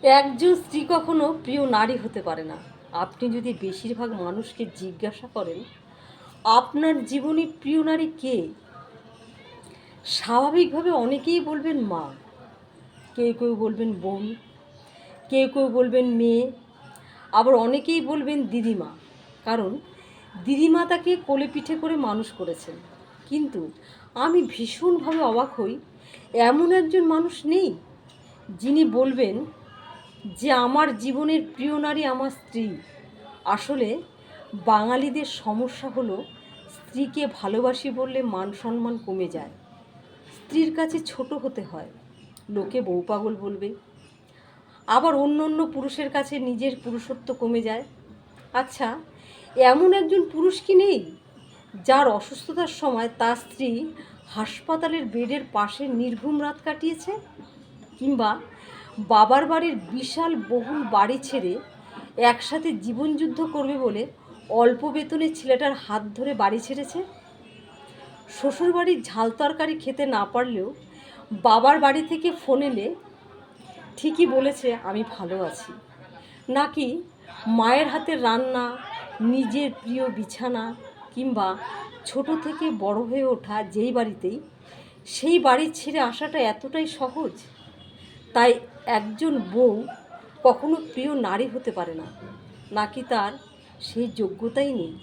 একজন স্ত্রী কখনো প্রিয় নারী হতে পারে না। আপনি যদি বেশিরভাগ মানুষকে জিজ্ঞাসা করেন আপনার জীবনে প্রিয় নারী কে, স্বাভাবিকভাবে অনেকেই বলবেন মা, কেউ কেউ বলবেন বোন, কেউ কেউ বলবেন মেয়ে, আবার অনেকেই বলবেন দিদিমা। কারণ দিদিমা তাকে কোলে পিঠে করে মানুষ করেছেন। কিন্তু আমি ভীষণভাবে অবাক হই, এমন একজন মানুষ নেই যিনি বলবেন যে আমার জীবনের প্রিয় নারী আমার স্ত্রী। আসলে বাঙালিদের সমস্যা হলো স্ত্রীকে ভালোবাসি বললে মান সম্মান কমে যায়, স্ত্রীর কাছে ছোট হতে হয়, লোকে বউ পাগল বলবে, আবার অন্য অন্য পুরুষের কাছে নিজের পুরুষত্ব কমে যায়। আচ্ছা, এমন একজন পুরুষ কি নেই যার অসুস্থতার সময় তার স্ত্রী হাসপাতালের বেডের পাশে নির্ঘুম রাত কাটিয়েছে, কিংবা বাবার বাড়ির বিশাল বহুল বাড়ি ছেড়ে একসাথে জীবনযুদ্ধ করবে বলে অল্প বেতনে ছেলেটার হাত ধরে বাড়ি ছেড়েছে? শ্বশুরবাড়ির ঝাল তরকারি খেতে না পারলেও বাবার বাড়ি থেকে ফোন এলে ঠিকই বলেছে আমি ভালো আছি। নাকি মায়ের হাতের রান্না, নিজের প্রিয় বিছানা, কিংবা ছোট থেকে বড় হয়ে ওঠা যেই বাড়িতেই, সেই বাড়ি ছেড়ে আসাটা এতটাই সহজ? তাই একজন বউ কখনো প্রিয় নারী হতে পারে না, নাকি তার সেই যোগ্যতাই নেই?